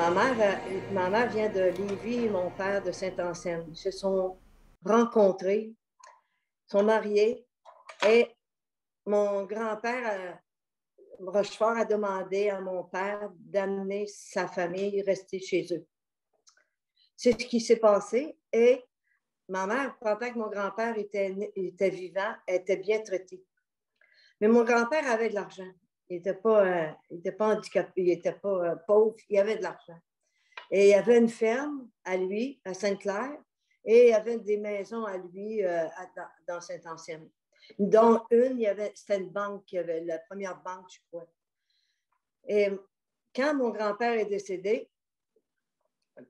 Ma mère vient de Lévis et mon père de Saint-Anselme. Ils se sont rencontrés, sont mariés et mon grand-père Rochefort a demandé à mon père d'amener sa famille rester chez eux. C'est ce qui s'est passé et ma mère, pendant que mon grand-père était vivant, elle était bien traitée. Mais mon grand-père avait de l'argent. Il n'était pas handicapé, il n'était pas pauvre, il avait de l'argent. Et il y avait une ferme à lui, à Sainte-Claire, et il y avait des maisons à lui dans Saint-Ancien. Dont une, c'était une banque, il y avait la première banque, je crois. Et quand mon grand-père est décédé,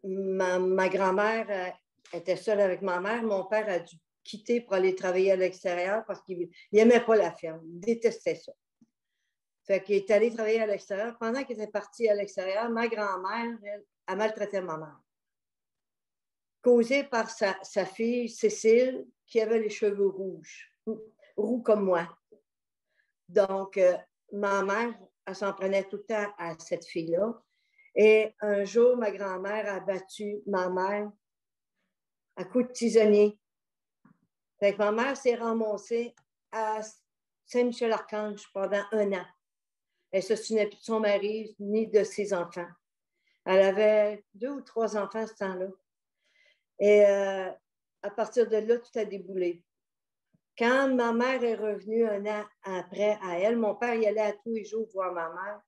ma grand-mère était seule avec ma mère. Mon père a dû quitter pour aller travailler à l'extérieur parce qu'il n'aimait pas la ferme. Il détestait ça. Fait qu'il est allé travailler à l'extérieur. Pendant qu'il était parti à l'extérieur, ma grand-mère, elle, a maltraité ma mère. Causé par sa fille, Cécile, qui avait les cheveux rouges, roux comme moi. Donc, ma mère, elle s'en prenait tout le temps à cette fille-là. Et un jour, ma grand-mère a battu ma mère à coups de tisonnier. Fait que ma mère s'est ramassée à Saint-Michel-Archange pendant 1 an. Elle ne se souvenait plus de son mari ni de ses enfants. Elle avait 2 ou 3 enfants à ce temps-là. Et à partir de là, tout a déboulé. Quand ma mère est revenue 1 an après à elle, mon père y allait à tous les jours voir ma mère.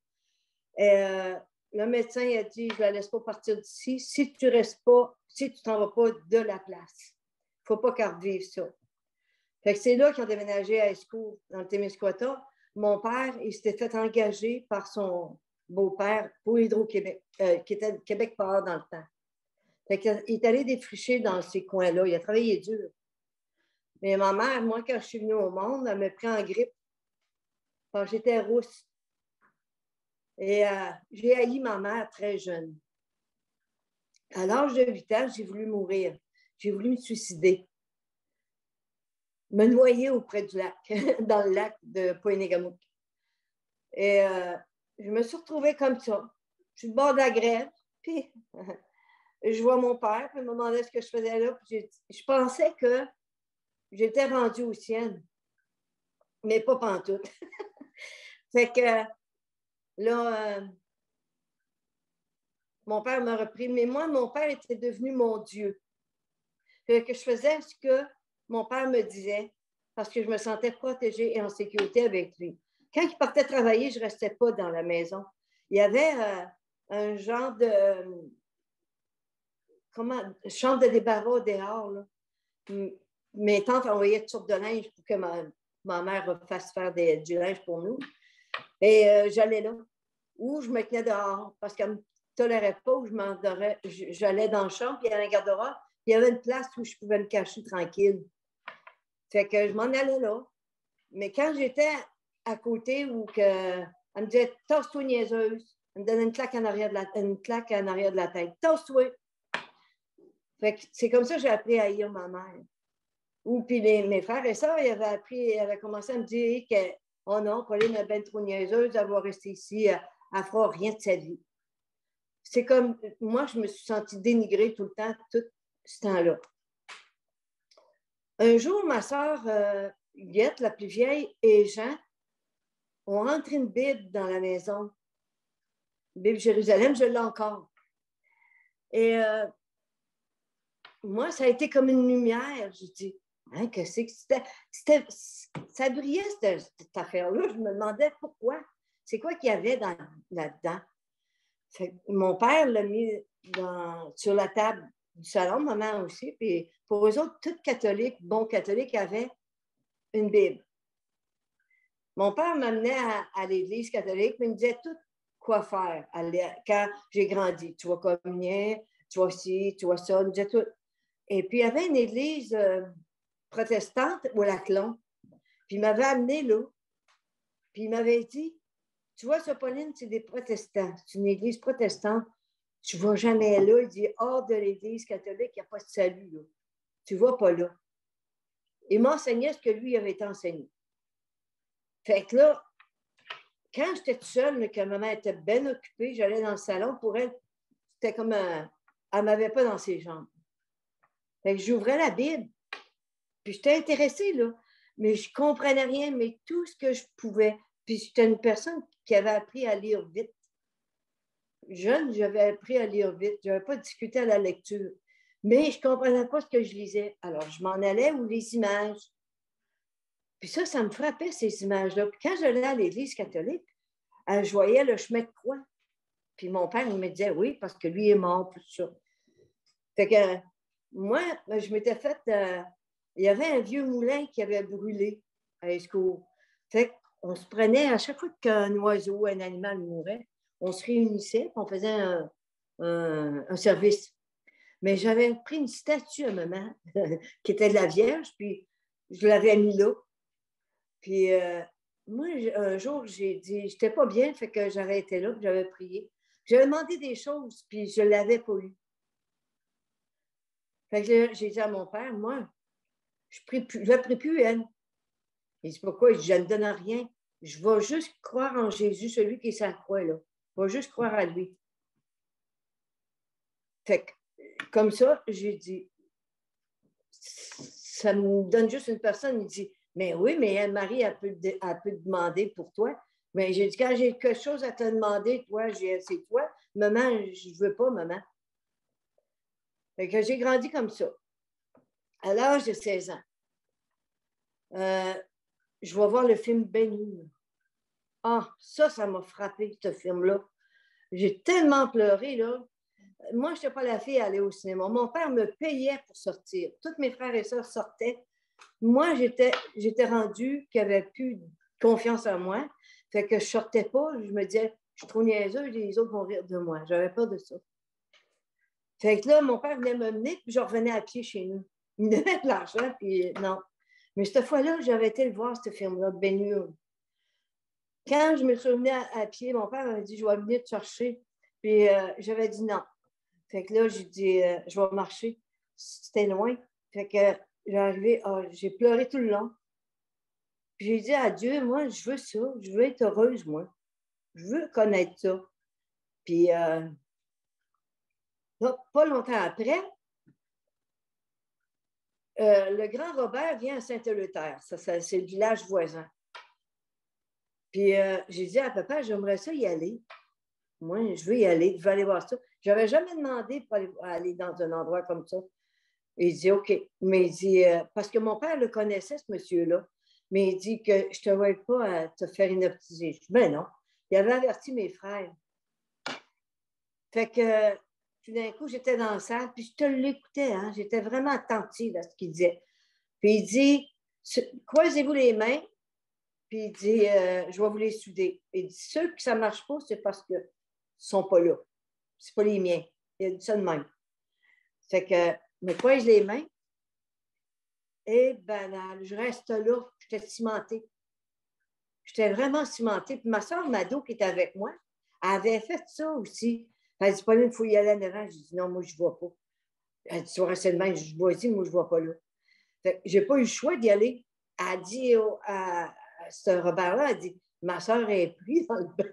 Et le médecin a dit, je ne la laisse pas partir d'ici si tu restes pas, si tu t'en vas pas de la place. Il ne faut pas qu'elle revive ça. Fait que c'est là qu'ils ont déménagé à Escourt, dans le Témiscouata. Mon père, il s'était fait engager par son beau-père pour Hydro-Québec, qui était Québec Power dans le temps. Fait qu'il est allé défricher dans ces coins-là. Il a travaillé dur. Mais ma mère, moi, quand je suis venue au monde, elle m'a pris en grippe. Quand j'étais rousse. Et j'ai haï ma mère très jeune. À l'âge de 8 ans, j'ai voulu mourir. J'ai voulu me suicider. Me noyer auprès du lac, dans le lac de Poinégamouk. Et je me suis retrouvée comme ça. Je suis au bord de la grève, puis je vois mon père, puis il me demandait ce que je faisais là, puis je pensais que j'étais rendue au ciel, mais pas pantoute. Fait que là, mon père m'a repris, mais moi, mon père était devenu mon Dieu. Fait que je faisais ce que mon père me disait parce que je me sentais protégée et en sécurité avec lui. Quand il partait travailler, je ne restais pas dans la maison. Il y avait un genre de chambre de débarras dehors. Là. Mes tantes envoyaient toutes sortes de linge pour que ma mère fasse faire du linge pour nous. Et j'allais là. Ou je me tenais dehors parce qu'elle ne me tolérait pas, ou j'allais dans le champ, puis il y avait un garde-robe, puis il y avait une place où je pouvais me cacher tranquille. Fait que je m'en allais là. Mais quand j'étais à côté où elle me disait « Tasse-toi, niaiseuse », elle me donnait une claque en arrière de la tête. « Tasse-toi ». Fait que c'est comme ça que j'ai appris à haïr ma mère. Ou puis mes frères et sœurs, ils avaient commencé à me dire que « Oh non, Pauline est bien trop niaiseuse, elle va rester ici, elle ne fera rien de sa vie ». C'est comme, moi, je me suis sentie dénigrée tout le temps, tout ce temps-là. Un jour, ma sœur Huguette, la plus vieille, et Jean ont rentré une Bible dans la maison. Une Bible Jérusalem, je l'ai encore. Et moi, ça a été comme une lumière. Je dis, hein, que c'est que c'était, ça brillait, cette affaire-là. Je me demandais pourquoi. C'est quoi qu'il y avait là-dedans? Mon père l'a mis sur la table du salon, maman aussi. Puis pour eux autres, tous catholiques, bons catholiques, avaient une Bible. Mon père m'amenait à l'église catholique, mais il me disait tout quoi faire quand j'ai grandi. Tu vas communier, tu vois ci, tu vois ça, il me disait tout. Et puis, il y avait une église protestante au Laclon. Puis, il m'avait amené là. Puis, il m'avait dit, tu vois, ça, Pauline, c'est des protestants. C'est une église protestante. Tu ne vas jamais là. Il dit, hors de l'église catholique, il n'y a pas de salut là. Tu ne vas pas là. Il m'enseignait ce que lui avait été enseigné. Fait que là, quand j'étais toute seule, que maman était bien occupée, j'allais dans le salon pour elle. c'était comme un... Elle ne m'avait pas dans ses jambes. Fait que j'ouvrais la Bible, puis j'étais intéressée, là, mais je ne comprenais rien, mais tout ce que je pouvais. Puis j'étais une personne qui avait appris à lire vite. Jeune, j'avais appris à lire vite. Je n'avais pas discuté à la lecture. Mais je ne comprenais pas ce que je lisais. Alors, je m'en allais où les images. Puis ça me frappait, ces images-là. Puis quand j'allais à l'Église catholique, je voyais le chemin de croix. Puis mon père, il me disait, oui, parce que lui est mort, tout ça. Fait que moi, je m'étais fait... il y avait un vieux moulin qui avait brûlé à Escourt. Fait qu'on se prenait, à chaque fois qu'un oiseau, un animal mourait, on se réunissait, on faisait un service. Mais j'avais pris une statue à maman, qui était de la Vierge, puis je l'avais mis là. Puis moi, un jour, j'ai dit, j'étais pas bien, fait que j'avais été là, puis j'avais prié. J'avais demandé des choses, puis je ne l'avais pas eu. Fait que j'ai dit à mon père, moi, je ne prie plus elle. Il dit, pourquoi? Je ne donne rien. Je vais juste croire en Jésus, celui qui est sur la croix, là. Je vais juste croire à lui. Fait que, comme ça, j'ai dit, ça me donne juste une personne. Il dit, mais oui, mais Anne-Marie, elle peut demander pour toi. Mais j'ai dit, quand j'ai quelque chose à te demander, toi, c'est toi. Maman, je ne veux pas, maman. Fait que j'ai grandi comme ça. À l'âge de 16 ans, je vais voir le film Ben-Hur. Ah, ça m'a frappé, ce film-là. J'ai tellement pleuré, là. Moi, je n'étais pas la fille à aller au cinéma. Mon père me payait pour sortir. Tous mes frères et sœurs sortaient. Moi, j'étais rendue qui avait plus confiance en moi. Fait que je sortais pas. Je me disais, je suis trop niaiseuse, les autres vont rire de moi. J'avais peur de ça. Fait que là, mon père venait me mener, puis je revenais à pied chez nous. Il me donnait de l'argent, puis non. Mais cette fois-là, j'avais été le voir, ce film-là, Ben-Hur. Quand je me suis revenue à pied, mon père m'a dit, je vais venir te chercher. Puis j'avais dit non. Fait que là, j'ai dit, je vais marcher. C'était loin. Fait que j'ai pleuré tout le long. Puis j'ai dit à Dieu, moi, je veux ça. Je veux être heureuse, moi. Je veux connaître ça. Puis là, pas longtemps après, le grand Robert vient à Saint-Éleuthère. Ça, c'est le village voisin. Puis j'ai dit à papa, j'aimerais ça y aller. Moi, je veux y aller, je veux aller voir ça. Je n'avais jamais demandé pour aller dans un endroit comme ça. Et il dit, OK. Mais il dit, parce que mon père le connaissait, ce monsieur-là, mais il dit que je ne te vois pas te faire inoptiser. Je dis, ben non. Il avait averti mes frères. Fait que tout d'un coup, j'étais dans la salle, puis je te l'écoutais, hein? J'étais vraiment attentive à ce qu'il disait. Puis il dit, croisez-vous les mains, puis il dit, je vais vous les souder. Il dit, ceux qui ça ne marche pas, c'est parce qu'ils ne sont pas là. C'est pas les miens. Il a dit ça de même. Fait que, me croise les mains, et banal, je reste là, j'étais cimentée. J'étais vraiment cimentée. Puis ma soeur Mado, qui était avec moi, elle avait fait ça aussi. Elle dit, Pauline, il faut y aller en avant. J'ai dit, non, moi, je ne vois pas. Elle dit, tu vas rester de main. Je dis, vas-y, moi, je ne vois pas là. Je n'ai pas eu le choix d'y aller. Elle a dit à ce Robert-là, elle dit, ma soeur est prise dans le bain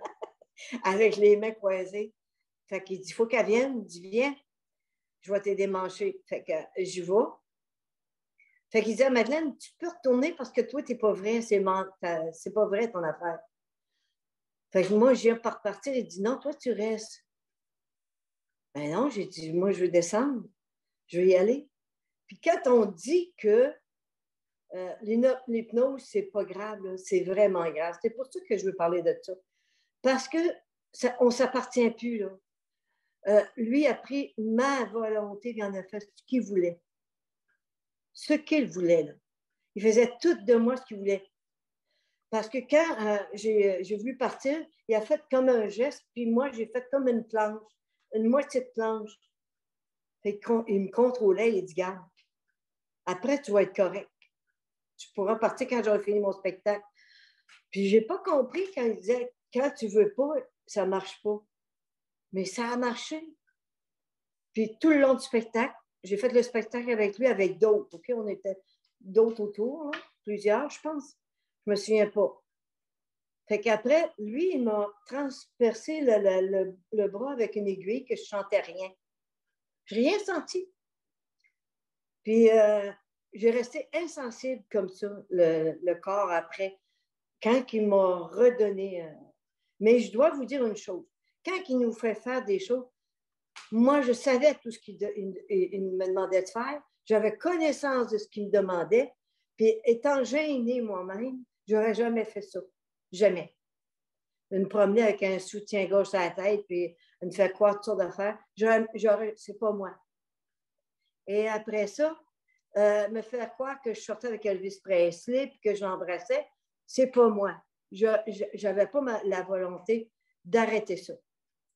avec les mains croisées. Fait qu'il dit, il faut qu'elle vienne. Il dit, viens, je vais t'aider mancher. Fait que j'y vais. Fait qu'il disait, Madeleine, tu peux retourner parce que toi, tu n'es pas vrai, c'est pas vrai ton affaire. Fait que moi, je viens par repartir. Il dit, non, toi, tu restes. Ben non, j'ai dit, moi, je veux descendre. Je veux y aller. Puis quand on dit que l'hypnose, c'est pas grave, c'est vraiment grave. C'est pour ça que je veux parler de ça. Parce que on ne s'appartient plus, là. Lui a pris ma volonté, il en a fait ce qu'il voulait. Ce qu'il voulait, là. Il faisait tout de moi ce qu'il voulait. Parce que quand j'ai voulu partir, il a fait comme un geste, puis moi, j'ai fait comme une planche, une moitié de planche. Fait il me contrôlait, il dit, garde, après, tu vas être correct. Tu pourras partir quand j'aurai fini mon spectacle. Puis, je n'ai pas compris quand il disait, quand tu ne veux pas, ça ne marche pas. Mais ça a marché. Puis, tout le long du spectacle, j'ai fait le spectacle avec lui, avec d'autres. OK? On était d'autres autour, hein? Plusieurs, je pense. Je ne me souviens pas. Fait qu'après, lui, il m'a transpercé le bras avec une aiguille que je ne sentais rien. Je n'ai rien senti. Puis, j'ai resté insensible comme ça, le corps après, quand il m'a redonné. Mais je dois vous dire une chose. Quand il nous fait faire des choses, moi, je savais tout ce qu'il me demandait de faire. J'avais connaissance de ce qu'il me demandait. Puis, étant gênée moi-même, je n'aurais jamais fait ça. Jamais. Me promener avec un soutien-gauche à la tête, puis me faire quoi toutes sortes d'affaires. C'est pas moi. Et après ça, me faire croire que je sortais avec Elvis Presley puis que je l'embrassais, c'est pas moi. Je n'avais pas la volonté d'arrêter ça.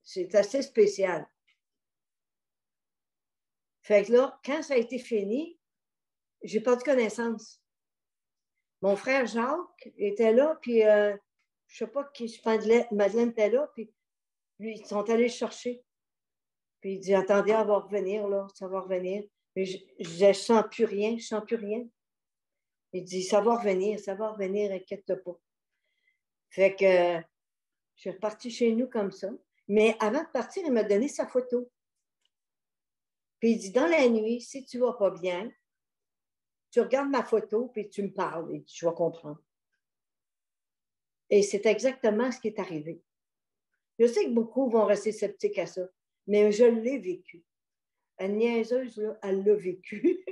C'est assez spécial. Fait que là, quand ça a été fini, j'ai perdu connaissance. Mon frère Jacques était là, puis je ne sais pas qui, Madeleine était là, puis lui, ils sont allés le chercher. Puis il dit, attendez, elle va revenir, là, ça va revenir. Mais je ne sens plus rien, je ne sens plus rien. Il dit, ça va revenir, inquiète-toi pas. Fait que je suis repartie chez nous comme ça. Mais avant de partir, il m'a donné sa photo. Puis il dit, dans la nuit, si tu ne vas pas bien, tu regardes ma photo, puis tu me parles, et tu vas comprendre. Et c'est exactement ce qui est arrivé. Je sais que beaucoup vont rester sceptiques à ça, mais je l'ai vécu. Une niaiseuse, là, elle l'a vécu.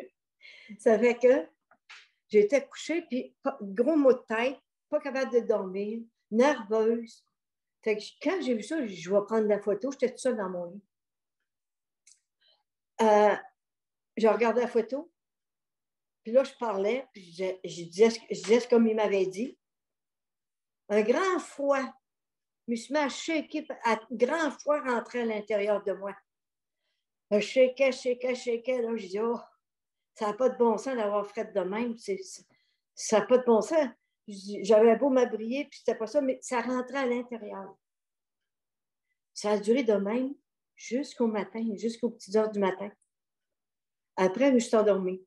Ça fait que j'étais couchée, puis gros maux de tête, pas capable de dormir, nerveuse. Fait que quand j'ai vu ça, je vais prendre la photo, j'étais toute seule dans mon lit. Je regardais la photo, puis là, je parlais, puis je disais comme il m'avait dit. Un grand froid, je me suis mis à shaker, un grand froid rentrait à l'intérieur de moi. Je shakeais. Là, je dis, oh, ça n'a pas de bon sens d'avoir fret de même. Ça n'a pas de bon sens. J'avais beau m'abrier, puis c'était pas ça, mais ça rentrait à l'intérieur. Ça a duré de même jusqu'au matin, jusqu'aux petites heures du matin. Après, je me suis endormie.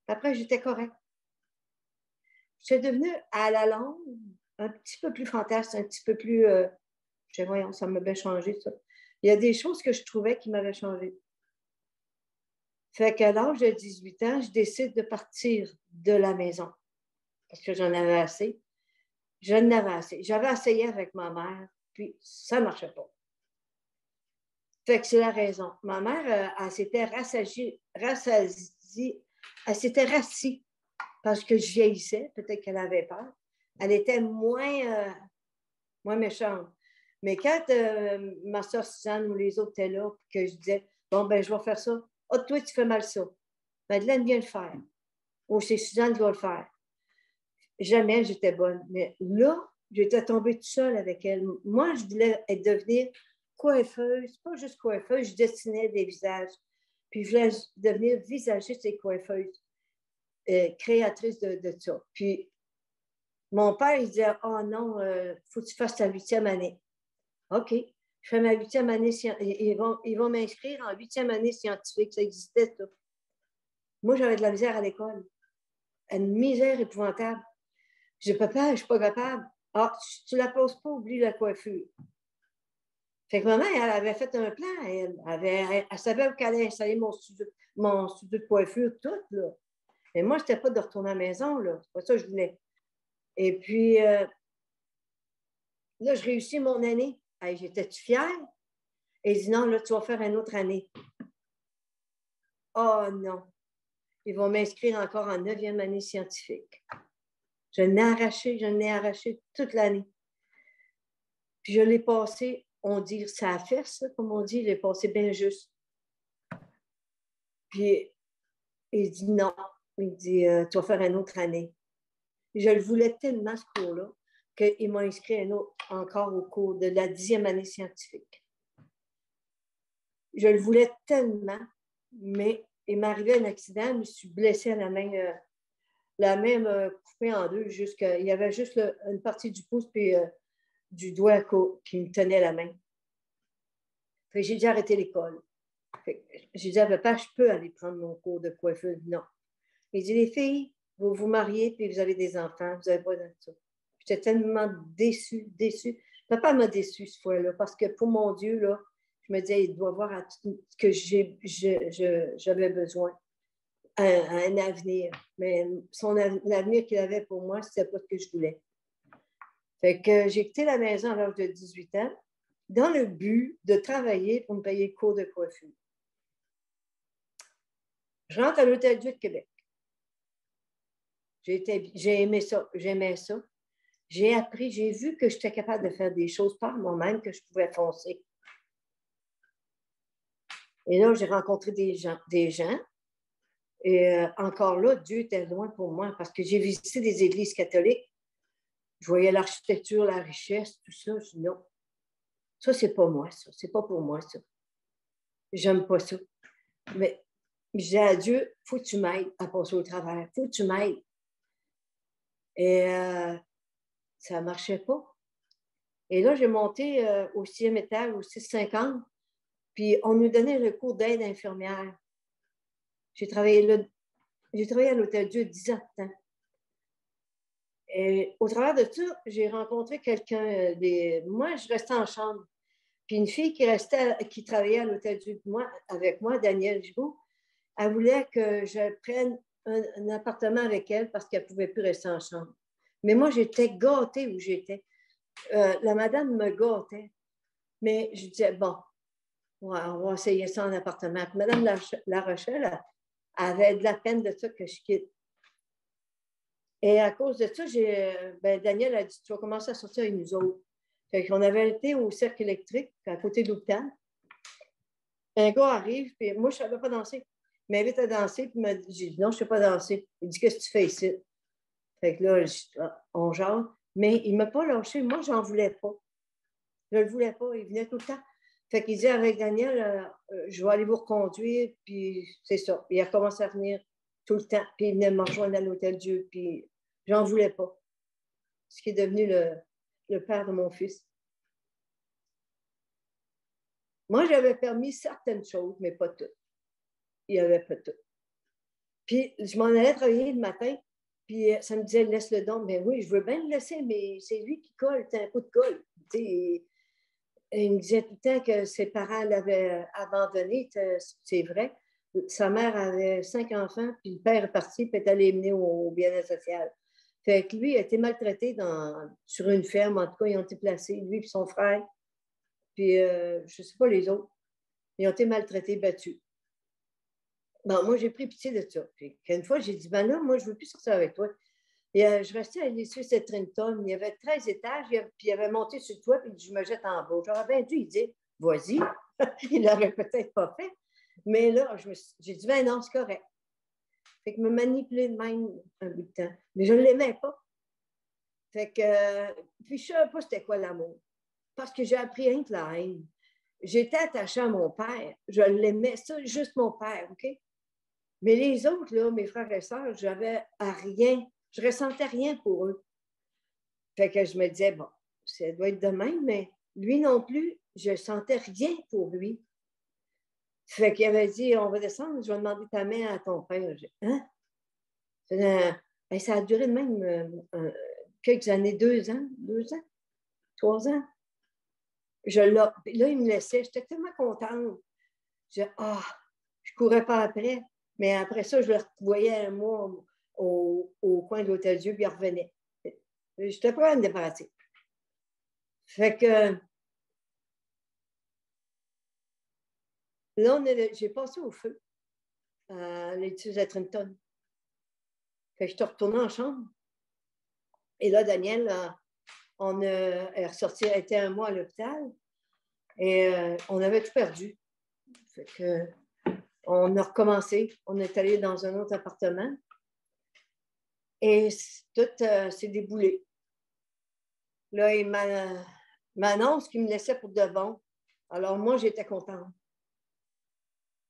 Après, j'étais correcte. Je suis devenue, à la longue, un petit peu plus fantastique, un petit peu plus... je dis, voyons, ça m'a bien changé, ça. Il y a des choses que je trouvais qui m'avaient changé. Fait qu'à l'âge de 18 ans, je décide de partir de la maison. Parce que j'en avais assez. Je n'avais assez. J'avais essayé avec ma mère, puis ça ne marchait pas. Fait que c'est la raison. Ma mère, elle s'était elle s'était rassie parce que je vieillissais. Peut-être qu'elle avait peur. Elle était moins méchante. Mais quand ma soeur Suzanne ou les autres étaient là, que je disais, bon, ben, je vais faire ça. Oh, toi, tu fais mal ça. Madeleine vient le faire. Ou c'est Suzanne qui va le faire. Jamais j'étais bonne. Mais là, j'étais tombée toute seule avec elle. Moi, je voulais devenir coiffeuse, pas juste coiffeuse, je dessinais des visages. Puis je voulais devenir visagiste et coiffeuse, créatrice de ça. Puis mon père, il disait, oh non, faut que tu fasses ta 8e année. OK, je fais ma 8e année, ils vont m'inscrire en 8e année scientifique, ça existait ça. Moi, j'avais de la misère à l'école. Une misère épouvantable. Je dis, papa, je ne suis pas capable. Ah, tu ne la poses pas, oublie la coiffure. Fait que maman, elle avait fait un plan. Elle savait qu'elle allait installer mon studio de coiffure, tout, là. Mais moi, je n'étais pas de retourner à la maison, là. C'est pas ça que je voulais. Et puis, là, je réussis mon année. Hey, j'étais-tu fière? Et il dit, non, là, tu vas faire une autre année. Oh non. Ils vont m'inscrire encore en 9e année scientifique. Je n'ai arraché toute l'année. Puis je l'ai passé, on dit, ça a fait ça, comme on dit, je l'ai passé bien juste. Puis il dit non. Il dit, tu vas faire une autre année. Je le voulais tellement, ce cours-là, qu'il m'a inscrit encore au cours de la 10e année scientifique. Je le voulais tellement, mais il m'est arrivé un accident, je me suis blessée à la main coupée en deux. Il y avait juste une partie du pouce puis du doigt qui me tenait la main. J'ai dû arrêter l'école. J'ai dit à papa, je peux aller prendre mon cours de coiffure. Non. Il dit, les filles, vous vous mariez puis vous avez des enfants, vous n'avez pas de ça. J'étais tellement déçue, déçue. Papa m'a déçue ce fois-là, parce que pour mon Dieu, là, je me disais, il doit voir ce que j'avais besoin, un avenir. Mais l'avenir qu'il avait pour moi, c'était pas ce que je voulais. Fait que j'ai quitté la maison à l'âge de 18 ans, dans le but de travailler pour me payer le cours de coiffure. Je rentre à l'Hôtel-Dieu de Québec. J'ai aimé ça, j'aimais ça. J'ai appris, j'ai vu que j'étais capable de faire des choses par moi-même, que je pouvais foncer. Et là, j'ai rencontré des gens. Et encore là, Dieu était loin pour moi parce que j'ai visité des églises catholiques. Je voyais l'architecture, la richesse, tout ça. Je dis non, ça, c'est pas moi, ça. C'est pas pour moi, ça. J'aime pas ça. Mais je disais à Dieu, faut que tu m'aides à passer au travers. Faut que tu m'aides. Et ça ne marchait pas. Et là, j'ai monté au 6e étage, au 650, puis on nous donnait le cours d'aide infirmière. J'ai travaillé à l'Hôtel-Dieu 10 ans de temps. Et au travers de ça, j'ai rencontré quelqu'un. Moi, je restais en chambre. Puis une fille qui travaillait à l'Hôtel-Dieu avec moi, Danielle Gibault, elle voulait que je prenne un appartement avec elle parce qu'elle ne pouvait plus rester en chambre. Mais moi, j'étais gâtée où j'étais. La madame me gâtait. Mais je disais, bon, on va essayer ça en appartement. Puis madame La Rochelle avait de la peine de ça que je quitte. Et à cause de ça, Daniel a dit, tu vas commencer à sortir avec nous autres. Fait qu'on avait été au cercle électrique à côté de l'hôpital. Un gars arrive, puis moi, je ne savais pas danser. Il m'invite à danser, puis j'ai dit, non, je ne sais pas danser. Il dit, qu'est-ce que tu fais ici? Fait que là, on jase. Mais il ne m'a pas lâché. Moi, je n'en voulais pas. Je ne le voulais pas. Il venait tout le temps. Fait qu'il dit avec Daniel, je vais aller vous reconduire, puis c'est ça. Puis il a commencé à venir tout le temps. Puis il venait me rejoindre à l'Hôtel-Dieu, puis j'en voulais pas. Ce qui est devenu le père de mon fils. Moi, j'avais permis certaines choses, mais pas toutes. Il n'y avait pas tout. Puis je m'en allais travailler le matin, puis ça me disait, laisse-le donc. Mais oui, je veux bien le laisser, mais c'est lui qui colle, c'est un coup de colle. Et il me disait tout le temps que ses parents l'avaient abandonné, c'est vrai. Sa mère avait 5 enfants, puis le père est parti, puis est allé mener au bien-être social. Fait que lui, il a été maltraité sur une ferme, en tout cas, ils ont été placés, lui et son frère, puis je ne sais pas les autres. Ils ont été maltraités, battus. Bon, moi, j'ai pris pitié de ça. Puis une fois, j'ai dit, ben là, moi, je ne veux plus sortir avec toi. Et je restais à l'issue de Trenton. Il y avait 13 étages, puis il avait monté sur le toit, puis je me jette en bas. J'aurais bien dû lui dire, vas-y. Il l'aurait peut-être pas fait. Mais là, j'ai dit, ben non, c'est correct. Fait qu'il me manipulait de même un bout de temps. Mais je ne l'aimais pas. Fait que, puis je ne savais pas c'était quoi l'amour. Parce que j'ai appris rien que la haine. J'étais attachée à mon père. Je l'aimais, ça, juste mon père, OK? Mais les autres, là, mes frères et sœurs, j'avais à rien. Je ne ressentais rien pour eux. Fait que je me disais, bon, ça doit être de même, mais lui non plus, je ne sentais rien pour lui. Fait qu'il avait dit, on va descendre, je vais demander ta main à ton père. J'ai dit, hein? Ça a duré de même quelques années, 2 ans, 3 ans. Là, il me laissait, j'étais tellement contente. Je ne courais pas après. Mais après ça, je le voyais un mois au coin de l'Hôtel-Dieu, puis il revenait. J'étais pas à me débarrasser. Fait que là, j'ai passé au feu à l'étude à Trenton. Fait que je suis retournée en chambre. Et là, Daniel, est ressorti, elle était un mois à l'hôpital. Et on avait tout perdu. Fait que on a recommencé. On est allé dans un autre appartement. Et tout s'est déboulé. Là, il m'annonce qu'il me laissait pour de bon. Alors, moi, j'étais contente.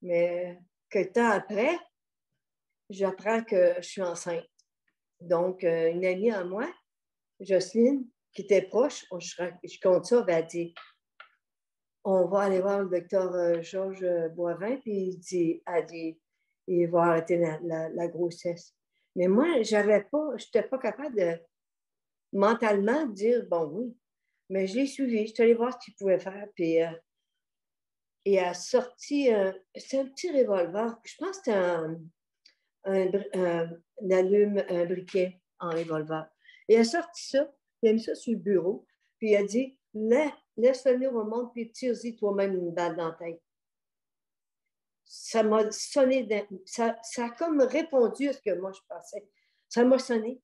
Mais quelques temps après, j'apprends que je suis enceinte. Donc, une amie à moi, Jocelyne, qui était proche, je compte ça, elle dit, on va aller voir le docteur Georges Boivin, puis elle dit, il va arrêter la grossesse. Mais moi, je n'étais pas capable mentalement dire, bon, oui. Mais je l'ai suivi, je suis allée voir ce qu'il pouvait faire. Puis, il a sorti, c'est un petit revolver. Je pense que c'était un allume, un briquet en revolver. Il a sorti ça, il a mis ça sur le bureau, puis il a dit, laisse venir au monde, puis tire-y toi-même une balle dans la tête. Ça m'a sonné, ça a comme répondu à ce que moi je pensais. Ça m'a sonné.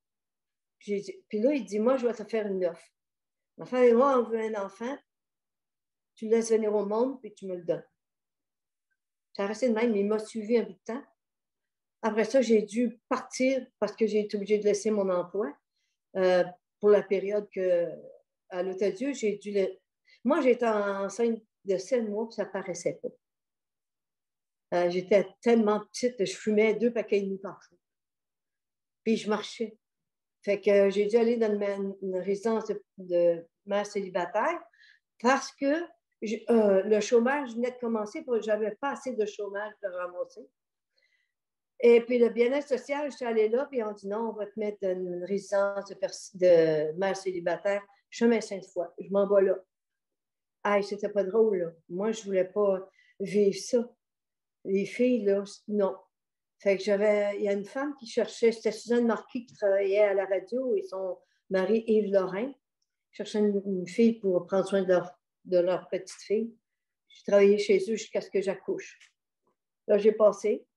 Puis là, il dit, moi, je vais te faire une offre. Ma femme et moi, on veut un enfant, tu le laisses venir au monde, puis tu me le donnes. Ça a resté de même, mais il m'a suivi un bout de temps. Après ça, j'ai dû partir parce que j'ai été obligée de laisser mon emploi pour la période à l'Hôtel-Dieu, j'ai dû... Moi, j'étais enceinte de 7 mois, puis ça ne paraissait pas. J'étais tellement petite, je fumais 2 paquets et demi par jour. Puis je marchais. Fait que j'ai dû aller dans une résidence de mère célibataire parce que le chômage venait de commencer, je n'avais pas assez de chômage de ramasser. Et puis le bien-être social, je suis allée là, puis on dit non, on va te mettre dans une résidence de mère célibataire, chemin Sainte-Foy. Je m'en vais là. Ah, c'était pas drôle, là. Moi, je voulais pas vivre ça. Les filles, là, non. Fait que il y a une femme qui cherchait, c'était Suzanne Marquis qui travaillait à la radio et son mari Yves Lorrain cherchait une fille pour prendre soin de leur petite fille. J'ai travaillé chez eux jusqu'à ce que j'accouche. Là, j'ai passé.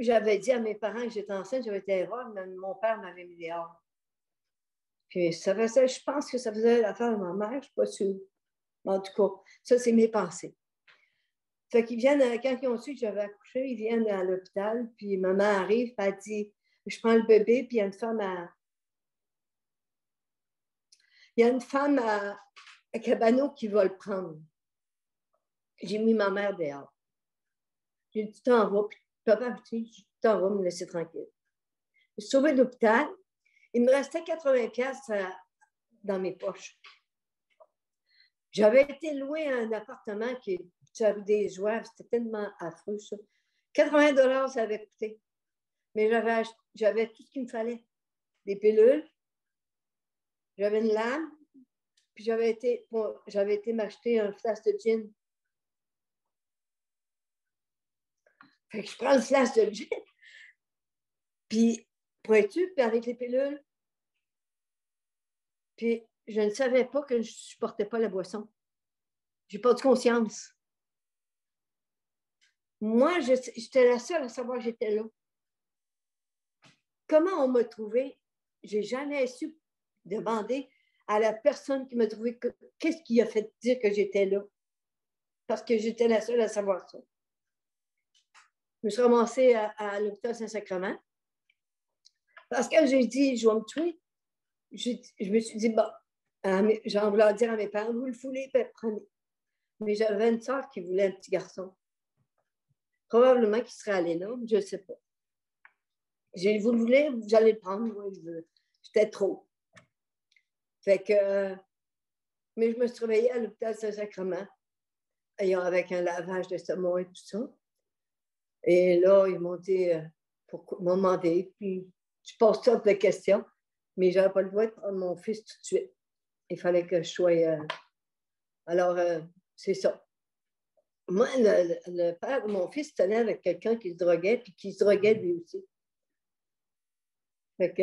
J'avais dit à mes parents que j'étais enceinte, j'avais été erreur, mais mon père m'avait mis dehors. Puis ça faisait, je pense que ça faisait l'affaire de ma mère, je ne suis pas sûre. En tout cas, ça, c'est mes pensées. Fait qu'ils viennent, quand ils ont su que j'avais accouché, ils viennent à l'hôpital, puis maman arrive, puis elle dit, je prends le bébé, puis il y a une femme à Cabano qui va le prendre. J'ai mis ma mère dehors. J'ai dit, tu t'en vas, puis papa, tu t'en vas me laisser tranquille. Je suis sauvée de l'hôpital. Il me restait 80$ dans mes poches. J'avais été louer un appartement qui avait des joies, c'était tellement affreux, ça. 80$, ça avait coûté. Mais j'avais tout ce qu'il me fallait. Des pilules, j'avais une lame, puis j'avais été m'acheter un flasque de gin. Fait que je prends le flasque de gin, puis pourrais-tu, puis avec les pilules, puis je ne savais pas que je ne supportais pas la boisson. J'ai pas de conscience. Moi, j'étais la seule à savoir que j'étais là. Comment on m'a trouvé? Je n'ai jamais su demander à la personne qui m'a trouvé qu'est-ce qui a fait dire que j'étais là. Parce que j'étais la seule à savoir ça. Je me suis ramassée à l'hôpital Saint-Sacrement. Parce que j'ai dit, je vais me tuer. Je me suis dit, bon, j'en voulais dire à mes parents, vous le foulez, puis prenez. Mais j'avais une soeur qui voulait un petit garçon. Probablement qu'il serait allé là, je ne sais pas. J'ai dit, vous le voulez, vous allez le prendre. Moi, j'étais trop. Fait que, mais je me suis réveillée à l'hôpital Saint-Sacrement, avec un lavage d'estomac et tout ça. Et là, ils m'ont dit, m'ont demandé, puis je pose toutes les questions, mais je n'avais pas le droit de prendre mon fils tout de suite. Il fallait que je sois... alors, c'est ça. Moi, le père de mon fils tenait avec quelqu'un qui se droguait, puis qui se droguait lui aussi. Fait que,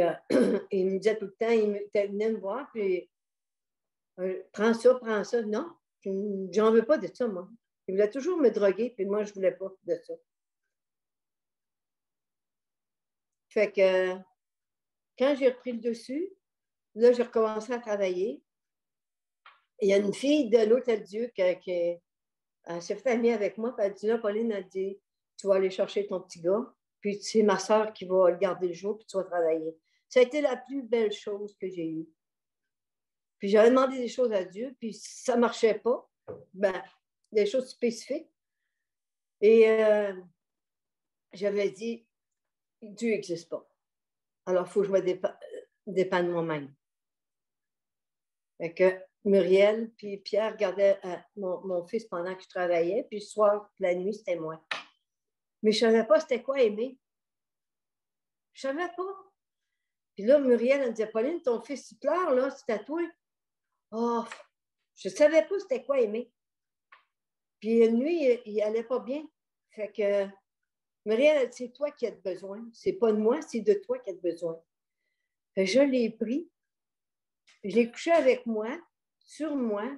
il me disait tout le temps, il venait me voir, puis prends ça. Non, j'en veux pas de ça, moi. Il voulait toujours me droguer, puis moi, je voulais pas de ça. Fait que, quand j'ai repris le dessus, là, j'ai recommencé à travailler. Il y a une fille de l'Hôtel-Dieu qui s'est fait amie avec moi, puis elle dit, là, Pauline a dit, tu vas aller chercher ton petit gars, puis c'est ma soeur qui va le garder le jour, puis tu vas travailler. Ça a été la plus belle chose que j'ai eue. Puis j'avais demandé des choses à Dieu, puis si ça ne marchait pas, ben, des choses spécifiques. Et j'avais dit, Dieu n'existe pas. Alors, il faut que je me dépanne moi-même. Fait que Muriel puis Pierre gardaient mon fils pendant que je travaillais, puis le soir, la nuit, c'était moi. Mais je ne savais pas c'était quoi aimer. Je ne savais pas. Puis là, Muriel, elle me disait, Pauline, ton fils, il pleure, là, c'est à toi. Oh, je ne savais pas c'était quoi aimer. Puis une nuit, il n'allait pas bien. Fait que Muriel, c'est toi qui as besoin. C'est pas de moi, c'est de toi qui as besoin. Fait que je l'ai pris, je l'ai couché avec moi, sur moi,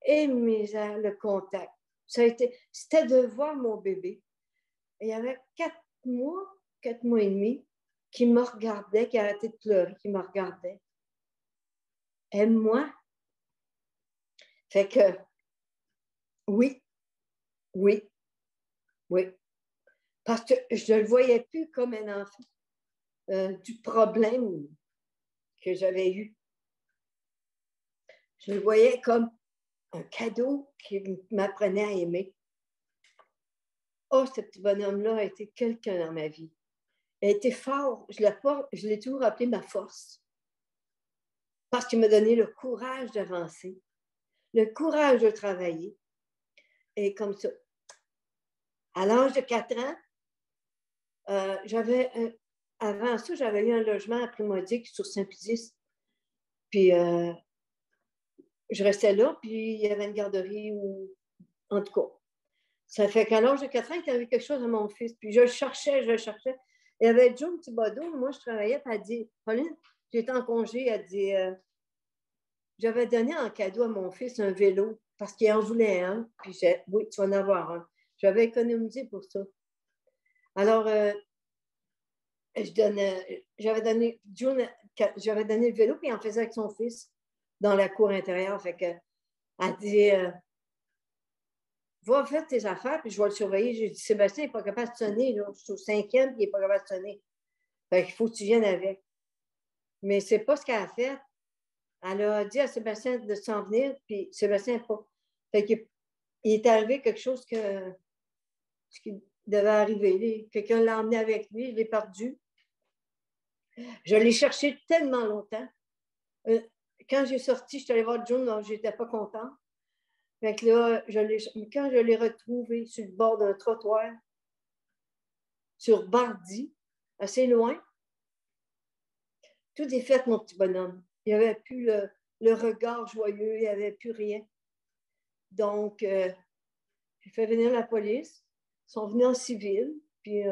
et le contact. C'était de voir mon bébé. Et il y avait 4 mois et demi, qui me regardait, qui arrêtait de pleurer, qui me regardait. Aime-moi. Fait que, oui, oui, oui. Parce que je ne le voyais plus comme un enfant du problème que j'avais eu. Je le voyais comme un cadeau qui m'apprenait à aimer. Oh, ce petit bonhomme-là a été quelqu'un dans ma vie. Il a été fort. Je l'ai toujours appelé ma force. Parce qu'il m'a donné le courage d'avancer, le courage de travailler. Et comme ça, à l'âge de 4 ans, avant ça, j'avais eu un logement à Primaudic sur Saint-Pédis. Puis, je restais là, puis il y avait une garderie où, en tout cas. Ça fait qu'à l'âge de 4 ans, il y avait quelque chose à mon fils. Puis je le cherchais. Il y avait Joe Thibodeau, moi je travaillais, puis elle dit, Pauline, j'étais en congé, elle dit, j'avais donné en cadeau à mon fils un vélo parce qu'il en voulait un. Puis j'ai dit, oui, tu vas en avoir un. J'avais économisé pour ça. Alors, j'avais donné le vélo, puis il en faisait avec son fils dans la cour intérieure. Fait que, elle dit, va faire tes affaires, puis je vais le surveiller. J'ai dit, Sébastien n'est pas capable de sonner. Là. Je suis au 5e, puis il n'est pas capable de sonner. Fait qu'il faut que tu viennes avec. Mais c'est pas ce qu'elle a fait. Elle a dit à Sébastien de s'en venir, puis Sébastien n'a pas. Fait qu'il est arrivé quelque chose ce qui devait arriver. Quelqu'un l'a emmené avec lui, je l'ai perdu. Je l'ai cherché tellement longtemps. Quand j'ai sorti, je suis allée voir John, donc je n'étais pas contente. Fait que là, quand je l'ai retrouvé sur le bord d'un trottoir, sur Bardi, assez loin, tout est fait, mon petit bonhomme. Il n'y avait plus le regard joyeux, il n'y avait plus rien. Donc, j'ai fait venir la police. Ils sont venus en civil, puis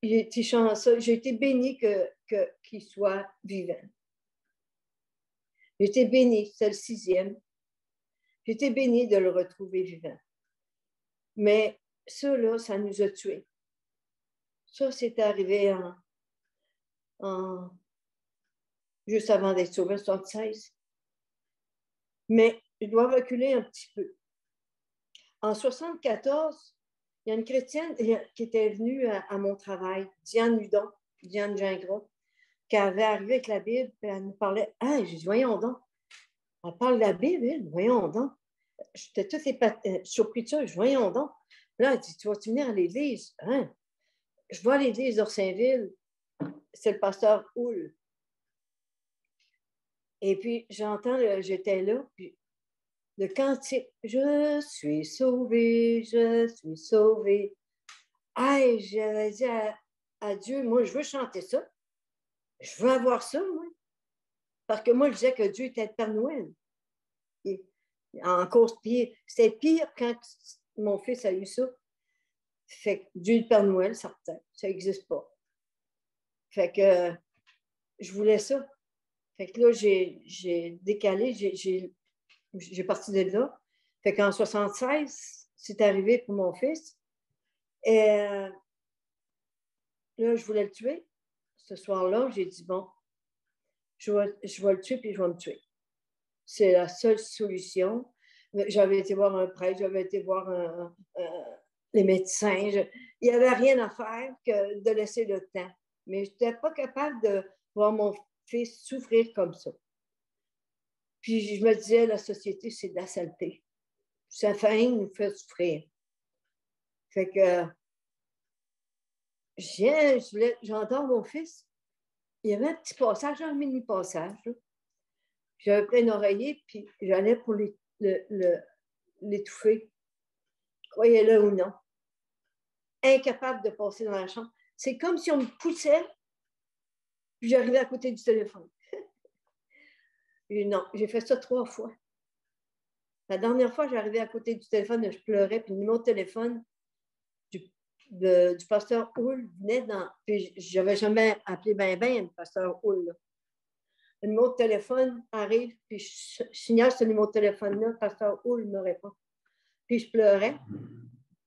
il était chanceux. J'ai été bénie qu'il soit vivant. J'ai été bénie, c'est le 6e. J'ai été bénie de le retrouver vivant. Mais ça, là, ça nous a tués. Ça, c'est arrivé juste avant d'être sauvé en 1976. Mais je dois reculer un petit peu. En 1974, il y a une chrétienne qui était venue à mon travail, Diane Hudon, Diane Gingras, qui avait arrivé avec la Bible, et elle nous parlait. Ah, j'ai dit, voyons donc. Elle parle de la Bible, elle, voyons donc. J'étais toute surpris de ça, voyons donc. Là, elle dit, tu vas-tu venir à l'église? Hein? Je vais à l'église d'Orsainville. C'est le pasteur Houle. Et puis, j'étais là, puis le cantique, je suis sauvé, je suis sauvé. Hey, j'avais dit à Dieu, moi, je veux chanter ça. Je veux avoir ça, moi. Parce que moi, je disais que Dieu était le Père Noël. Et, en course pied. C'était pire quand mon fils a eu ça. Fait que Dieu le Père Noël, certain. Ça n'existe pas. Fait que je voulais ça. Fait que là, j'ai décalé, j'ai parti de là. Fait qu'en 1976, c'est arrivé pour mon fils. Et là, je voulais le tuer. Ce soir-là, j'ai dit, bon, je vais le tuer, puis je vais me tuer. C'est la seule solution. J'avais été voir un prêtre, j'avais été voir les médecins. Il n'y avait rien à faire que de laisser le temps. Mais je n'étais pas capable de voir mon fils souffrir comme ça. Puis je me disais, la société, c'est de la saleté. Sa faim nous fait souffrir. Fait que j'entends mon fils. Il y avait un petit passage, un mini-passage. J'avais pris un oreiller, puis j'allais pour l'étouffer. Croyez-le ou non. incapable de passer dans la chambre. C'est comme si on me poussait, puis j'arrivais à côté du téléphone. Et non, j'ai fait ça 3 fois. La dernière fois, j'arrivais à côté du téléphone, je pleurais, puis le numéro de téléphone du pasteur Hull venait dans. Puis je n'avais jamais appelé le pasteur Hull. Là. Le numéro de téléphone arrive, puis je signale ce numéro de téléphone-là, le pasteur Hull me répond. Puis je pleurais.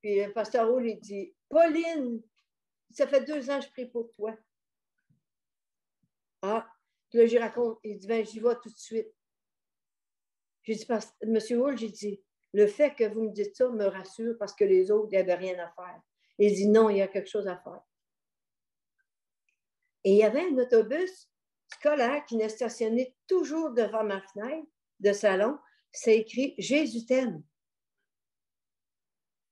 Puis le pasteur Hull, il dit Pauline, ça fait 2 ans que je prie pour toi. Ah, puis là, j'y raconte. Il dit j'y vais tout de suite. J'ai dit, Monsieur Hull, j'ai dit, le fait que vous me dites ça me rassure parce que les autres n'avaient rien à faire. Il dit non, il y a quelque chose à faire. Et il y avait un autobus scolaire qui n'est stationné toujours devant ma fenêtre de salon. C'est écrit Jésus t'aime.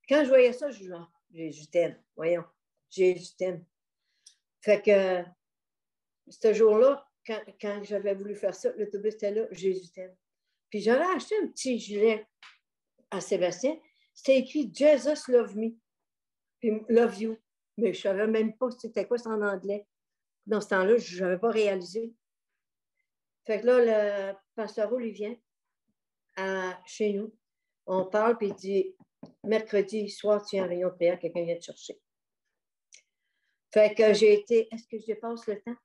Quand je voyais ça, je disais, Jésus t'aime, voyons, Jésus t'aime. Fait que ce jour-là, quand j'avais voulu faire ça, l'autobus était là, Jésus t'aime. Puis j'avais acheté un petit gilet à Sébastien, c'était écrit Jesus love me, puis love you. Mais je ne savais même pas c'était quoi, c'est en anglais. Dans ce temps-là, je n'avais pas réalisé. Fait que là, le pasteur Hull, il vient chez nous. On parle, puis il dit mercredi soir, tu as un rayon de prière, quelqu'un vient te chercher. Fait que j'ai été. Est-ce que je dépasse le temps?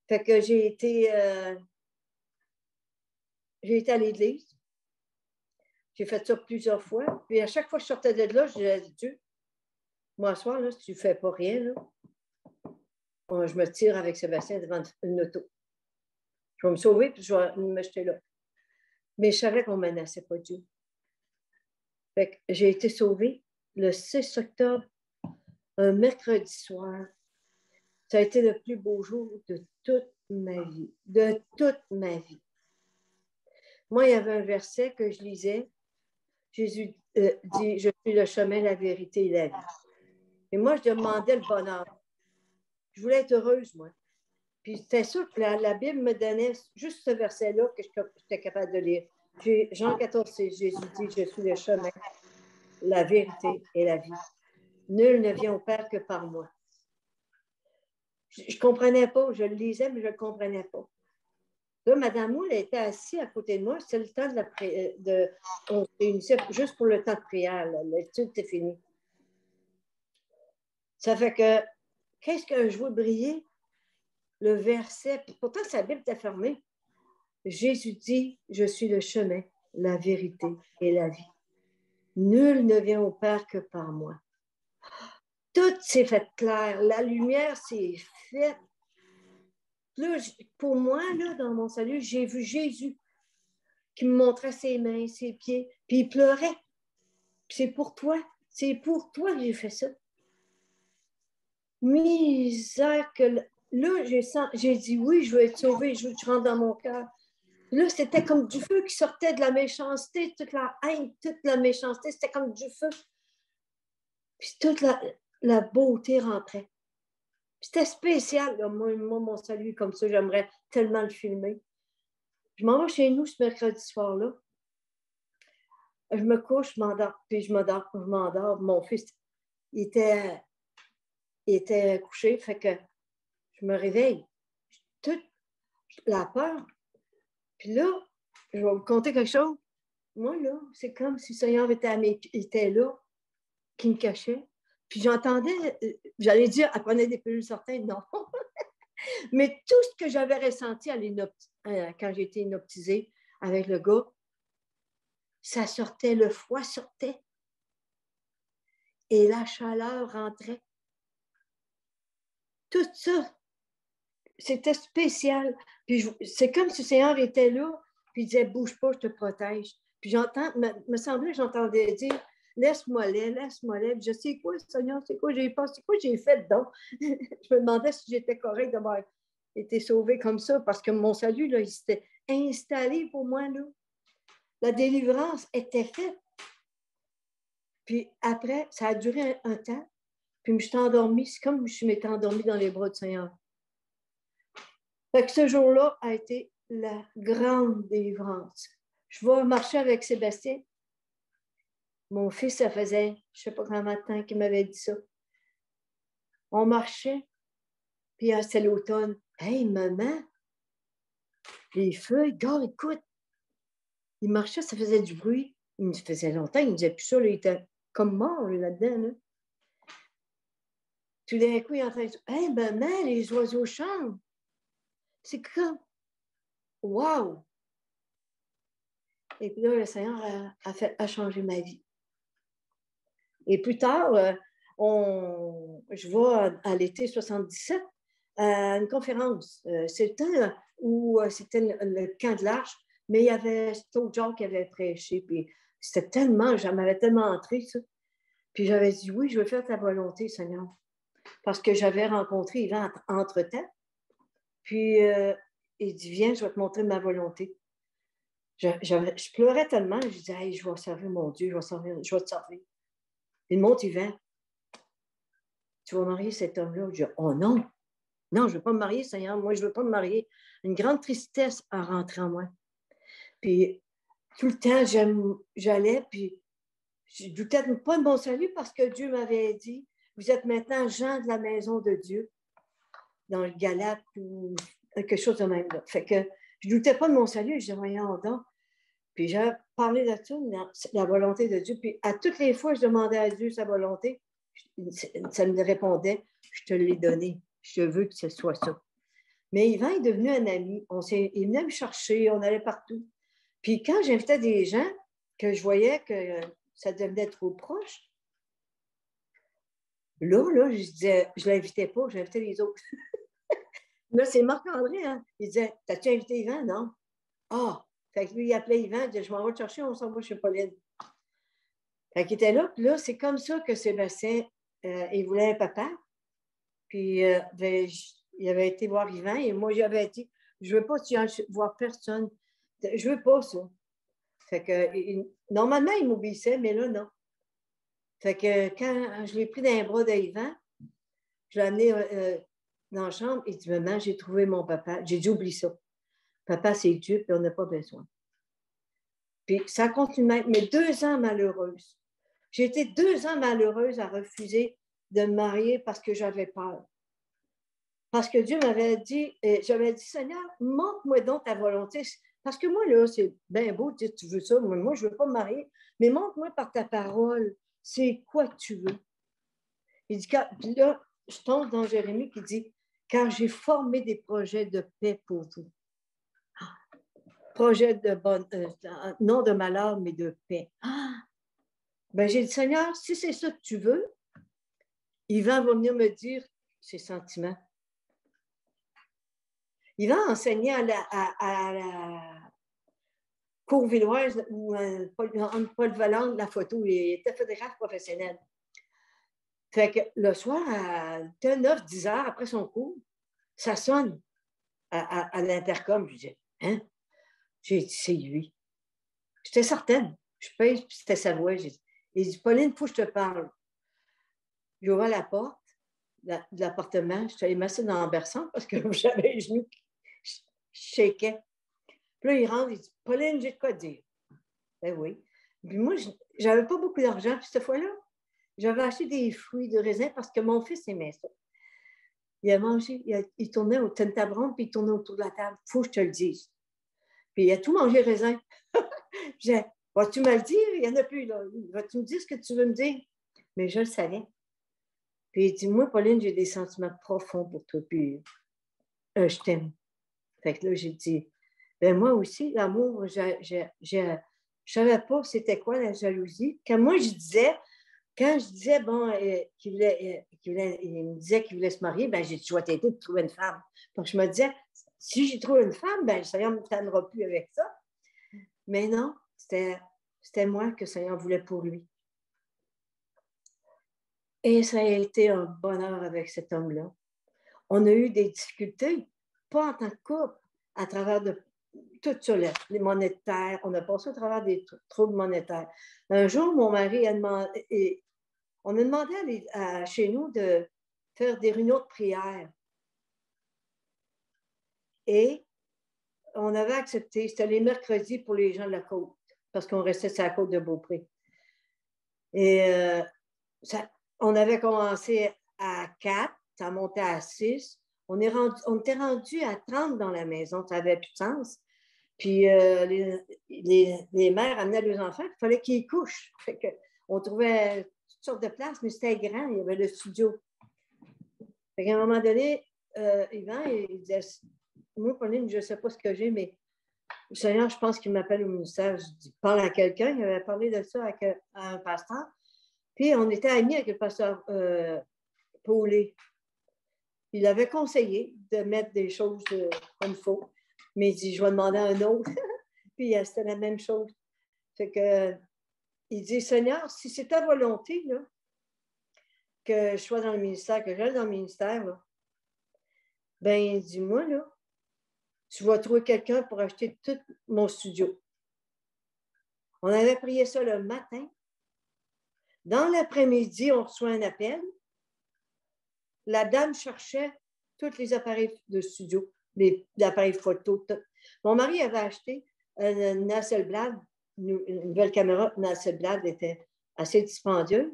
Fait que j'ai été à l'église. J'ai fait ça plusieurs fois. Puis à chaque fois que je sortais de là, je disais Dieu, moi, ce soir, là, si tu ne fais pas rien, là, je me tire avec Sébastien devant une auto. Je vais me sauver, puis je vais me jeter là. Mais je savais qu'on ne menaçait pas Dieu. Fait que j'ai été sauvée le 6 octobre, un mercredi soir. Ça a été le plus beau jour de toute ma vie. De toute ma vie. Moi, il y avait un verset que je lisais. Jésus dit, je suis le chemin, la vérité et la vie. Et moi, je demandais le bonheur. Je voulais être heureuse, moi. Puis c'était sûr que la Bible me donnait juste ce verset-là que j'étais capable de lire. Jean 14, c'est Jésus dit, je suis le chemin, la vérité et la vie. Nul ne vient au Père que par moi. Je ne comprenais pas, je le lisais, mais je ne le comprenais pas. Là, Mme Moule était assise à côté de moi, c'était le temps on se réunissait juste pour le temps de prière, l'étude était finie. Ça fait que, qu'est-ce que je vois briller? Le verset, pourtant sa Bible était fermée. Jésus dit, je suis le chemin, la vérité et la vie. Nul ne vient au Père que par moi. Tout s'est fait clair. La lumière s'est faite. Là, pour moi, là, dans mon salut, j'ai vu Jésus qui me montrait ses mains, ses pieds, puis il pleurait. Puis c'est pour toi que j'ai fait ça. Misère que là, j'ai dit oui, je veux être sauvée, je veux que tu rentres dans mon cœur. Là, c'était comme du feu qui sortait de la méchanceté, toute la haine, toute la méchanceté, c'était comme du feu. Puis toute la beauté rentrait. C'était spécial, là. Moi, mon salut comme ça, j'aimerais tellement le filmer. Je m'en vais chez nous ce mercredi soir-là. Je me couche, je m'endors, puis je m'endors. Mon fils, il était couché, fait que je me réveille. Toute la peur. Puis là, je vais vous conter quelque chose. Moi, là, c'est comme si le Seigneur était là, qui me cachait. Puis j'entendais, j'allais dire, elle prenait des pilules certaines, non. Mais tout ce que j'avais ressenti quand j'ai été inoptisée avec le gars, ça sortait, le foie sortait. Et la chaleur rentrait. Tout ça, c'était spécial. Puis c'est comme si le Seigneur était là, puis il disait, bouge pas, je te protège. Puis me semblait que j'entendais dire, laisse-moi aller. Je sais quoi, Seigneur, c'est quoi j'ai fait donc. Je me demandais si j'étais correcte d'avoir été sauvée comme ça, parce que mon salut, là, il s'était installé pour moi, là. La délivrance était faite. Puis après, ça a duré un temps, puis je suis endormie. C'est comme si je m'étais endormie dans les bras du Seigneur. Fait que ce jour-là a été la grande délivrance. Je vais marcher avec Sébastien. Mon fils, ça faisait, je ne sais pas combien de temps qu'il m'avait dit ça. On marchait, puis c'était l'automne. Hey, maman, les feuilles, gars, écoute, il marchait, ça faisait du bruit. Il me faisait longtemps, il ne disait plus ça, là, il était comme mort là-dedans. Là. Tout d'un coup, il est en train de dire, hey, maman, les oiseaux chantent. C'est comme, wow! Et puis là, le Seigneur a changé ma vie. Et plus tard, je vais à l'été 77 à une conférence. C'était où c'était le camp de l'Arche, mais il y avait Stowe John qui avait prêché. Puis c'était tellement, j'en avais tellement entré, ça. Puis j'avais dit, oui, je veux faire ta volonté, Seigneur. Parce que j'avais rencontré Yvan entre-temps. Puis il dit, viens, je vais te montrer ma volonté. Je pleurais tellement, je disais, hey, je vais servir mon Dieu, je vais te servir. Il me montre, Yvan, tu vas marier cet homme-là. Je dis, oh non, non, je ne veux pas me marier, Seigneur. Moi, je ne veux pas me marier. Une grande tristesse a rentré en moi. Puis, tout le temps, j'allais, puis je ne doutais pas de mon salut parce que Dieu m'avait dit, vous êtes maintenant gens de la maison de Dieu, dans le Galate ou quelque chose de même. Là. Fait que je ne doutais pas de mon salut. Je disais, voyons donc. Puis, j'ai parlé de ça, la volonté de Dieu. Puis, à toutes les fois, je demandais à Dieu sa volonté. Ça me répondait, je te l'ai donné. Je veux que ce soit ça. Mais Yvan est devenu un ami. Il venait me chercher, on allait partout. Puis quand j'invitais des gens que je voyais que ça devenait trop proche, là, je disais, je ne l'invitais pas, j'invitais les autres. Là, c'est Marc-André, hein? Il disait, t'as-tu invité Yvan? Non. Ah! Fait que lui, il appelait Yvan, il disait, je m'en vais te chercher, on s'en va chez Pauline. Fait qu'il était là, puis là, c'est comme ça que Sébastien, il voulait un papa. Puis, il avait été voir Yvan et moi, j'avais dit, je ne veux pas voir personne. Je ne veux pas ça. Fait que, normalement, il m'obéissait, mais là, non. Fait que quand je l'ai pris dans les bras d'Yvan, je l'ai amené dans la chambre et il dit, maman, j'ai trouvé mon papa. J'ai dit, oublie ça. Papa, c'est Dieu, puis on n'a pas besoin. Puis ça continue, mais 2 ans malheureuse. J'ai été 2 ans malheureuse à refuser de me marier parce que j'avais peur. Parce que Dieu m'avait dit, j'avais dit, Seigneur, montre-moi donc ta volonté. Parce que moi, là, c'est bien beau de dire, tu veux ça. Moi, je ne veux pas me marier. Mais montre-moi par ta parole, c'est quoi que tu veux. Il dit, puis là, je tombe dans Jérémie qui dit, car j'ai formé des projets de paix pour vous. Projets de bonne, non de malheur, mais de paix. Ben, j'ai dit, Seigneur, si c'est ça que tu veux, Yvan va venir me dire ses sentiments. Il va enseigner à la Courvilloise ou Paul Valente la photo. Il était photographe professionnel. Fait que le soir, à 9-10 heures après son cours, ça sonne à l'intercom. Je dis, hein? J'ai dit, c'est lui. J'étais certaine. Je pèse, puis c'était sa voix. Il dit, Pauline, il faut que je te parle. J'ai ouvert la porte de l'appartement. Je suis allée m'asseoir dans le berçon parce que j'avais les genoux qui shakaient. Puis là, il rentre, il dit, Pauline, j'ai de quoi te dire. Ben oui. Puis moi, je n'avais pas beaucoup d'argent. Puis cette fois-là, j'avais acheté des fruits de raisin parce que mon fils aimait ça. Il a mangé, il tournait au tentabron, puis il tournait autour de la table. Il faut que je te le dise. Puis il a tout mangé raisin. J'ai, vas-tu me le dire? Il n'y en a plus, là. Vas-tu me dire ce que tu veux me dire? Mais je le savais. Puis il dit, moi, Pauline, j'ai des sentiments profonds pour toi, puis je t'aime. Fait que là, j'ai dit, ben moi aussi, l'amour, je ne savais pas c'était quoi la jalousie. Quand je disais, bon, il me disait qu'il voulait se marier, ben j'ai dit, je vais t'aider de trouver une femme. Donc, je me disais, si j'ai trouvé une femme, ben le Seigneur ne me tannera plus avec ça. Mais non, c'était moi que le Seigneur voulait pour lui. Et ça a été un bonheur avec cet homme-là. On a eu des difficultés, pas en tant que couple, à travers de tout ça, les monétaires. On a passé au travers des troubles monétaires. Un jour, mon mari a demandé, on a demandé chez nous de faire des réunions de prière. Et on avait accepté, c'était les mercredis pour les gens de la côte, parce qu'on restait sur la côte de Beaupré. Et on avait commencé à 4, ça montait à 6. On était rendu à 30 dans la maison, ça n'avait plus de sens. Puis les mères amenaient leurs enfants, il fallait qu'ils couchent. Fait que, on trouvait toutes sortes de places, mais c'était grand, il y avait le studio. Fait qu'à un moment donné, Yvan, il disait, moi, Pauline, je ne sais pas ce que j'ai, mais le Seigneur, je pense qu'il m'appelle au ministère. Je dis, parle à quelqu'un. Il avait parlé de ça à un pasteur. Puis, on était amis avec le pasteur Paulet. Il avait conseillé de mettre des choses comme il faut. Mais il dit, je vais demander à un autre. Puis, c'était la même chose. Fait que, il dit, Seigneur, si c'est ta volonté, là, que je sois dans le ministère, que j'aille dans le ministère, là, ben, dis-moi, là, tu vas trouver quelqu'un pour acheter tout mon studio. On avait prié ça le matin. Dans l'après-midi, on reçoit un appel. La dame cherchait tous les appareils de studio, les appareils photo. Tout. Mon mari avait acheté une Hasselblad, une nouvelle caméra. Une Hasselblad était assez dispendieuse.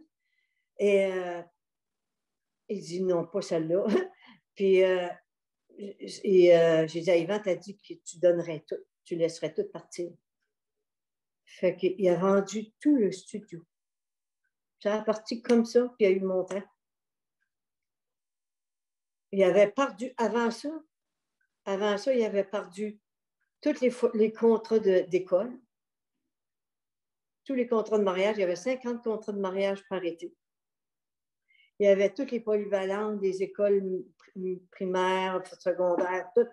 Et il dit non, pas celle-là. Puis j'ai dit à Yvan, t'as dit que tu donnerais tout, tu laisserais tout partir. Fait qu'il a vendu tout le studio. Ça a parti comme ça, puis il y a eu le montant. Il avait perdu, avant ça, il avait perdu tous les contrats d'école, tous les contrats de mariage. Il y avait 50 contrats de mariage par été. Il y avait toutes les polyvalentes des écoles primaires, secondaires, toutes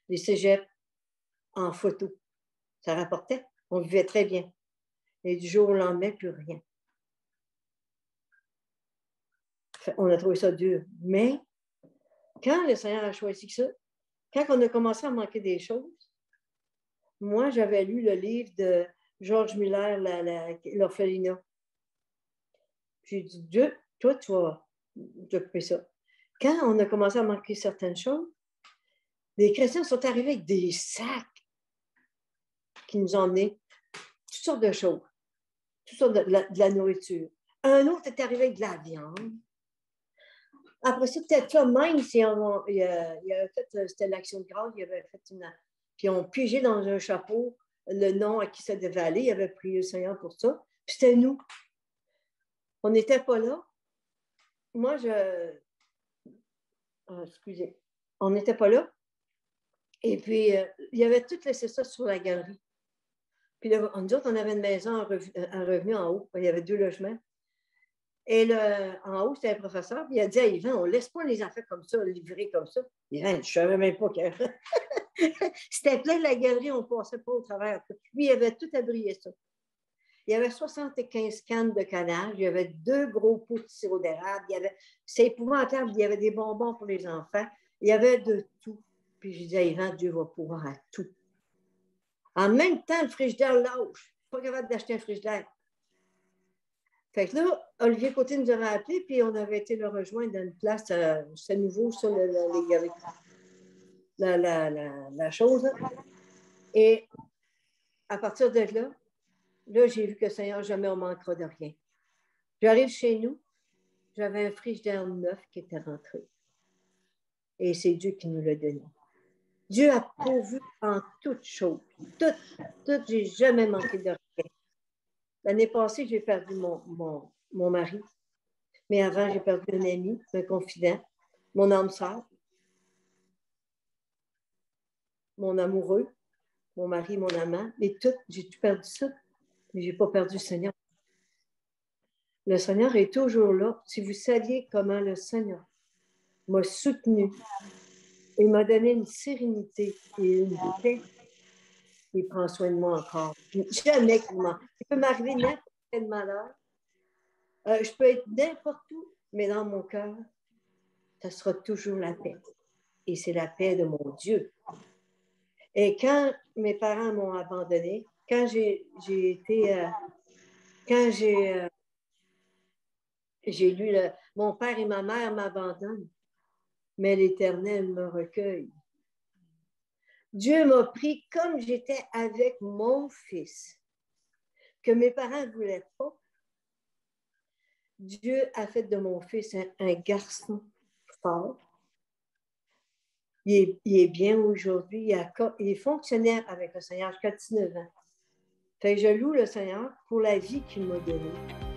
les cégeps en photo. Ça rapportait. On vivait très bien. Et du jour au lendemain, plus rien. On a trouvé ça dur. Mais quand le Seigneur a choisi ça, quand on a commencé à manquer des choses, moi, j'avais lu le livre de George Miller, l'orphelinat. J'ai dit, Dieu, toi, tu vas t'occuper ça. Quand on a commencé à manquer certaines choses, les chrétiens sont arrivés avec des sacs qui nous emmenaient toutes sortes de choses, toutes sortes de la nourriture. Un autre est arrivé avec de la viande. Après ça, peut-être là, même si il avait fait, c'était l'action de grâce, il avait fait une. Puis ils ont pigé dans un chapeau le nom à qui ça devait aller. Il avait prié le Seigneur pour ça. Puis c'était nous. On n'était pas là. Moi, excusez. On n'était pas là. Et puis, il avait tout laissé ça sur la galerie. Puis là, nous autres, on avait une maison en revenu en haut. Il y avait 2 logements. Et en haut, c'était un professeur. Puis il a dit à Yvan, on ne laisse pas les enfants comme ça, livrés comme ça. Yvan, je ne savais même pas qu'il y avait. C'était plein de la galerie, on ne passait pas au travers. Lui, il avait tout abrié ça. Il y avait 75 cannes de canage, il y avait 2 gros pots de sirop d'érable, c'est épouvantable, il y avait des bonbons pour les enfants, il y avait de tout. Puis je disais à Yvan, Dieu va pouvoir à tout. En même temps, le frigidaire lâche. Pas capable d'acheter un frigidaire. Fait que là, Olivier Côté nous avait appelé, puis on avait été le rejoindre dans une place, c'est nouveau, ça, la chose. Et à partir de là, j'ai vu que le Seigneur, jamais on manquera de rien. J'arrive chez nous, j'avais un frigidaire neuf qui était rentré. Et c'est Dieu qui nous l'a donné. Dieu a pourvu en toutes choses. Tout, j'ai jamais manqué de rien. L'année passée, j'ai perdu mon mari. Mais avant, j'ai perdu un ami, un confident, mon âme sœur, mon amoureux, mon mari, mon amant. Et tout, j'ai tout perdu ça. Mais je n'ai pas perdu le Seigneur. Le Seigneur est toujours là. Si vous saviez comment le Seigneur m'a soutenu, il m'a donné une sérénité et une paix. Il prend soin de moi encore. Jamais qu'il m'en. Il peut m'arriver n'importe quel malheur. Je peux être n'importe où, mais dans mon cœur, ça sera toujours la paix. Et c'est la paix de mon Dieu. Et quand mes parents m'ont abandonné, quand j'ai lu mon père et ma mère m'abandonnent, mais l'Éternel me recueille. Dieu m'a pris comme j'étais avec mon fils, que mes parents ne voulaient pas. Dieu a fait de mon fils un garçon fort. Il est bien aujourd'hui. Il est fonctionnaire avec le Seigneur jusqu'à 19 ans. Fait que je loue le Seigneur pour la vie qu'il m'a donnée.